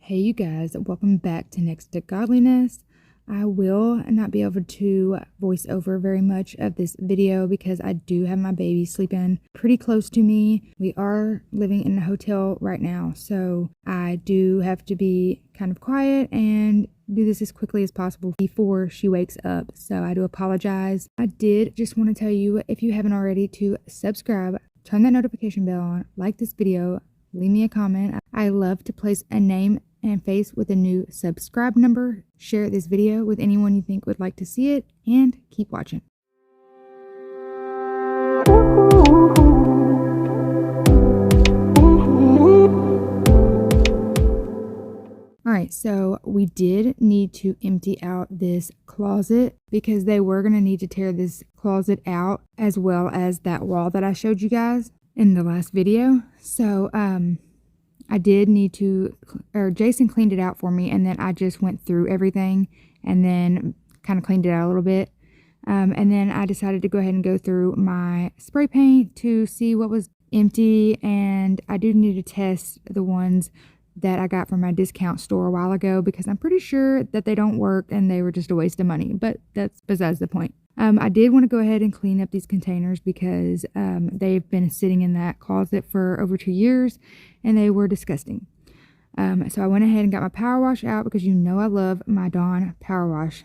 Hey you guys, welcome back to Next to Godliness. I will not be able to voice over very much of this video because I do have my baby sleeping pretty close to me. We are living in a hotel right now, so I do have to be kind of quiet and do this as quickly as possible before she wakes up. So I do apologize. I did just want to tell you, if you haven't already, to subscribe, turn that notification bell on, like this video, leave me a comment. I love to place a name and face with a new subscribe number. Share this video with anyone you think would like to see it, and keep watching. Alright, so we did need to empty out this closet because they were going to need to tear this closet out as well as that wall that I showed you guys in the last video. So I did need to, or Jason cleaned it out for me, and then I just went through everything and then kind of cleaned it out a little bit. And then I decided to go ahead and go through my spray paint to see what was empty, and I do need to test the ones that I got from my discount store a while ago because I'm pretty sure that they don't work and they were just a waste of money, but that's besides the point. I did want to go ahead and clean up these containers because they've been sitting in that closet for over 2 years and they were disgusting. So I went ahead and got my power wash out because you know I love my Dawn power wash.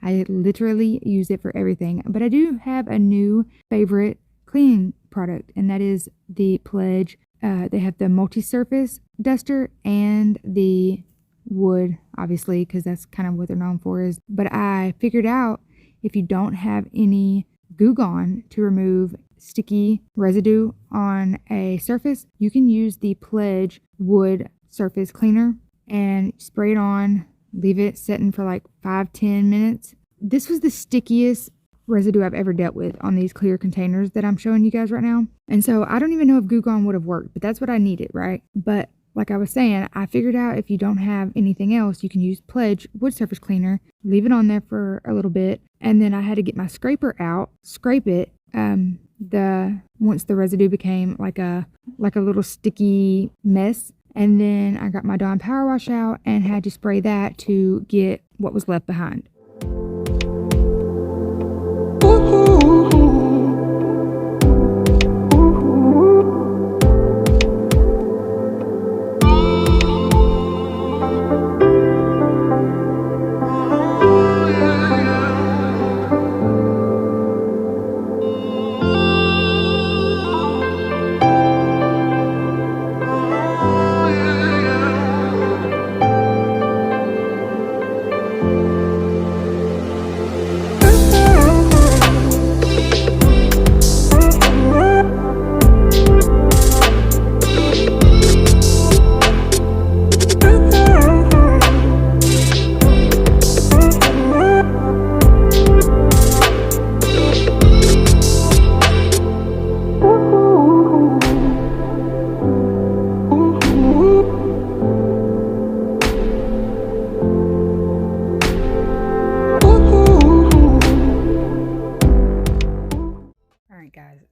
I literally use it for everything, but I do have a new favorite cleaning product, and that is the Pledge. They have the multi-surface duster and the wood, obviously, because that's kind of what they're known for. But I figured out, if you don't have any Goo Gone to remove sticky residue on a surface, you can use the Pledge wood surface cleaner and spray it on, leave it sitting for like 5-10 minutes. This was the stickiest residue I've ever dealt with on these clear containers that I'm showing you guys right now. And so I don't even know if Goo Gone would have worked, but that's what I needed, right? But like I was saying, I figured out if you don't have anything else, you can use Pledge wood surface cleaner, leave it on there for a little bit, and then I had to get my scraper out, scrape it. Once the residue became like a little sticky mess, and then I got my Dawn power wash out and had to spray that to get what was left behind.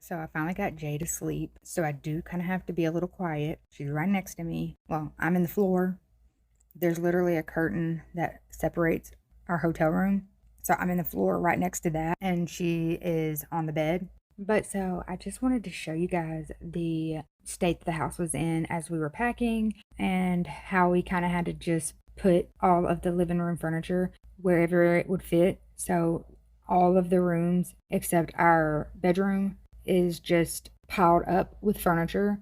So I finally got Jay to sleep, so I do kind of have to be a little quiet. She's right next to me. Well, I'm in the floor. There's literally a curtain that separates our hotel room. So I'm in the floor right next to that, and she is on the bed. But so I just wanted to show you guys the state the house was in as we were packing, and how we kind of had to just put all of the living room furniture wherever it would fit. So all of the rooms except our bedroom is just piled up with furniture.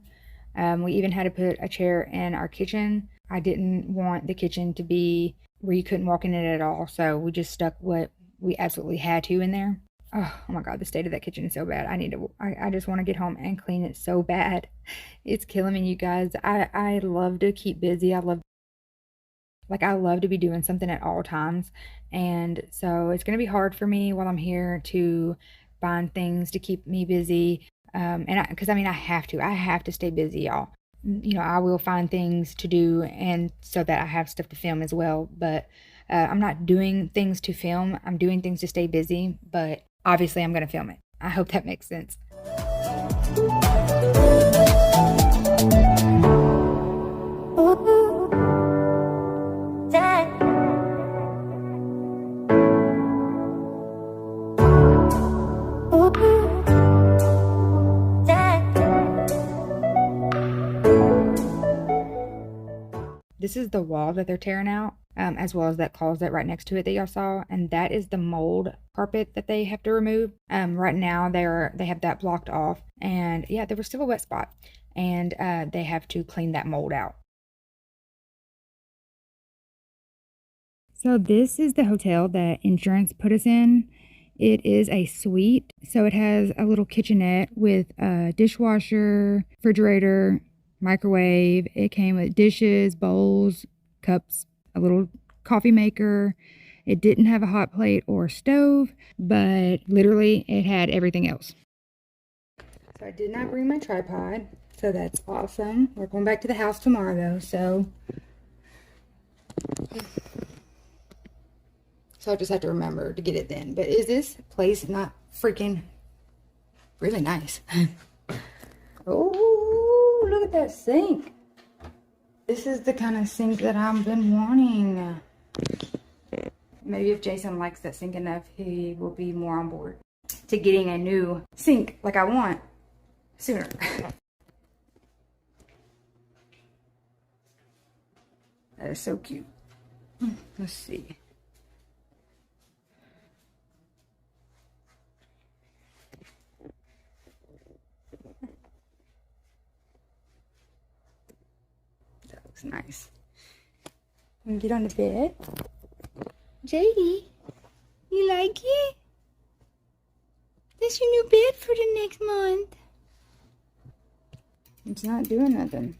We even had to put a chair in our kitchen. I didn't want the kitchen to be where you couldn't walk in it at all, so we just stuck what we absolutely had to in there. Oh my god, the state of that kitchen is so bad. I just want to get home and clean it so bad. It's killing me, you guys. I love to keep busy. I love to be doing something at all times, and so it's gonna be hard for me while I'm here to find things to keep me busy, because I have to stay busy, y'all. You know, I will find things to do, and so that I have stuff to film as well, but I'm not doing things to film. I'm doing things to stay busy, but obviously I'm gonna film it. I hope that makes sense. this is the wall that they're tearing out, as well as that closet right next to it that y'all saw, and that is the mold carpet that they have to remove. Right now they have that blocked off, and yeah, there was still a wet spot, and they have to clean that mold out. So this is the hotel that insurance put us in. It is a suite, so it has a little kitchenette with a dishwasher, refrigerator, microwave. It came with dishes, bowls, cups, a little coffee maker. It didn't have a hot plate or stove, but literally it had everything else. So I did not bring my tripod, so that's awesome. We're going back to the house tomorrow though, so I just have to remember to get it then. But is this place not freaking really nice? Oh, look at that sink. This is the kind of sink that I've been wanting. Maybe if Jason likes that sink enough, he will be more on board to getting a new sink like I want sooner. That is so cute. Let's see. Nice. I'm gonna get on the bed. JD, you like it? That's your new bed for the next month. It's not doing nothing.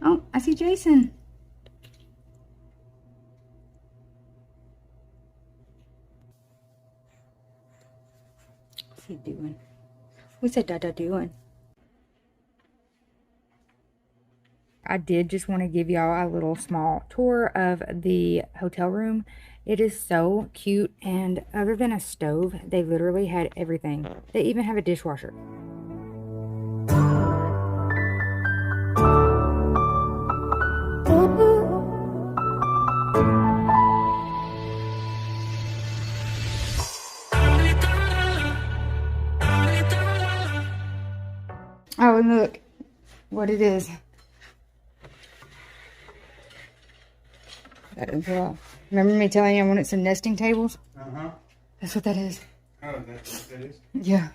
Oh, I see Jason. What's he doing? What's that Dada doing? I did just want to give y'all a little small tour of the hotel room. It is so cute, and other than a stove, they literally had everything. They even have a dishwasher. Oh, and look what it is. That is, remember me telling you I wanted some nesting tables? Uh-huh. That's what that is. Oh, that's what that is? Yeah.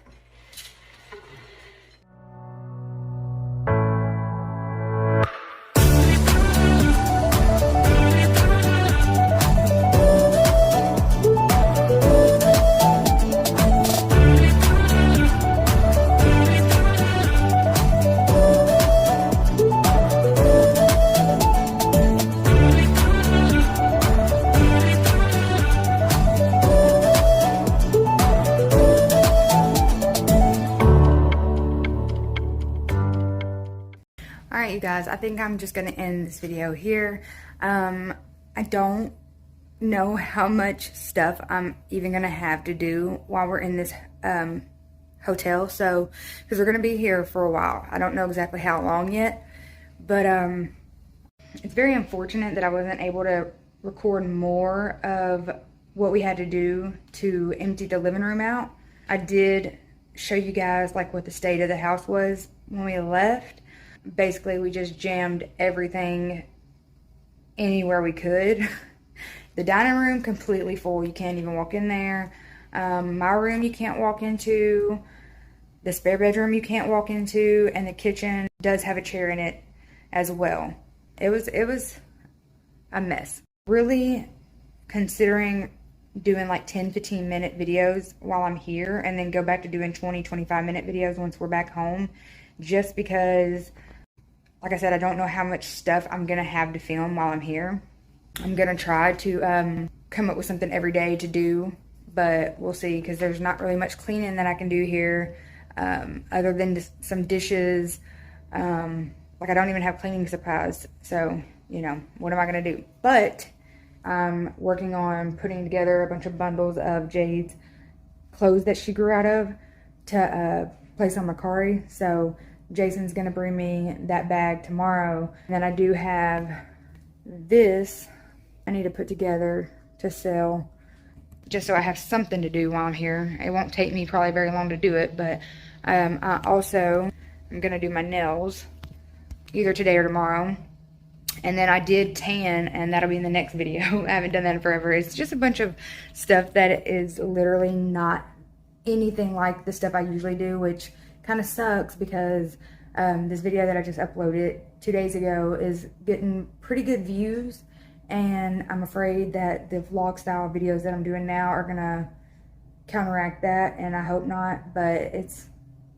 Alright, you guys, I think I'm just going to end this video here. I don't know how much stuff I'm even going to have to do while we're in this hotel. So, because we're going to be here for a while. I don't know exactly how long yet. But it's very unfortunate that I wasn't able to record more of what we had to do to empty the living room out. I did show you guys like what the state of the house was when we left. Basically, we just jammed everything anywhere we could. The dining room completely full. You can't even walk in there. My room you can't walk into. The spare bedroom you can't walk into. And the kitchen does have a chair in it as well. It was a mess. Really considering doing like 10-15 minute videos while I'm here and then go back to doing 20-25 minute videos once we're back home, just because, like I said, I don't know how much stuff I'm gonna have to film while I'm here. I'm gonna try to come up with something every day to do, but we'll see, because there's not really much cleaning that I can do here other than just some dishes. Like, I don't even have cleaning supplies, so you know, what am I gonna do? But I'm working on putting together a bunch of bundles of Jade's clothes that she grew out of to place on Mercari. So Jason's gonna bring me that bag tomorrow. And then I do have this I need to put together to sell. just so I have something to do while I'm here. It won't take me probably very long to do it, but I also am gonna do my nails either today or tomorrow. And then I did tan, and that'll be in the next video. I haven't done that in forever. It's just a bunch of stuff that is literally not anything like the stuff I usually do, which kind of sucks because this video that I just uploaded 2 days ago is getting pretty good views, and I'm afraid that the vlog style videos that I'm doing now are gonna counteract that, and I hope not, but it's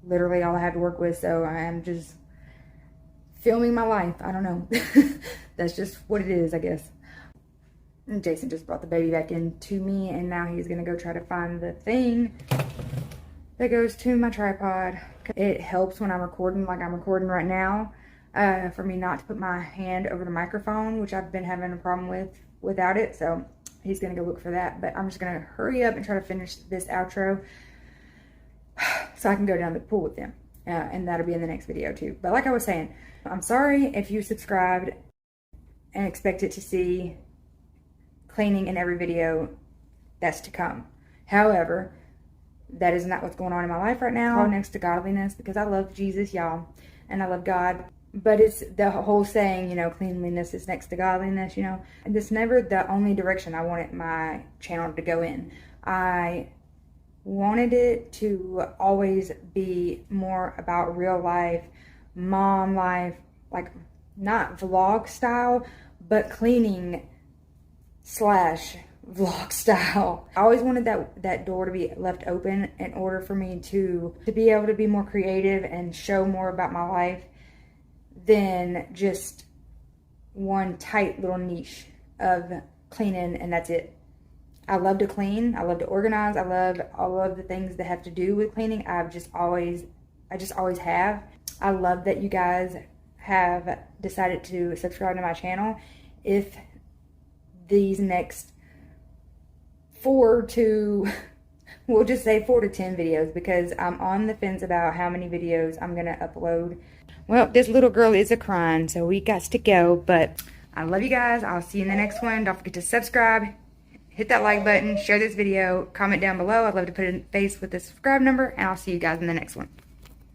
literally all I have to work with, so I am just filming my life. I don't know. That's just what it is, I guess. And Jason just brought the baby back in to me, and now he's gonna go try to find the thing that goes to my tripod. It helps when I'm recording, like I'm recording right now, for me not to put my hand over the microphone, which I've been having a problem with without it. So he's gonna go look for that, but I'm just gonna hurry up and try to finish this outro so I can go down to the pool with them. And that'll be in the next video too. But like I was saying, I'm sorry if you subscribed and expected to see cleaning in every video that's to come. However, that is not what's going on in my life right now, next to godliness, because I love Jesus, y'all, and I love God. But it's the whole saying, you know, cleanliness is next to godliness, you know. And it's never the only direction I wanted my channel to go in. I wanted it to always be more about real life, mom life, like not vlog style, but cleaning slash vlog style. I always wanted that door to be left open in order for me to be able to be more creative and show more about my life than just one tight little niche of cleaning, and that's it. I love to clean, I love to organize, I love all of the things that have to do with cleaning. I just always have. I love that you guys have decided to subscribe to my channel. If these next we'll just say 4 to 10 videos, because I'm on the fence about how many videos I'm gonna upload. Well, this little girl is a-crying, so we got to go, but I love you guys. I'll see you in the next one. Don't forget to subscribe, hit that like button, share this video, comment down below. I'd love to put a face with the subscribe number, and I'll see you guys in the next one.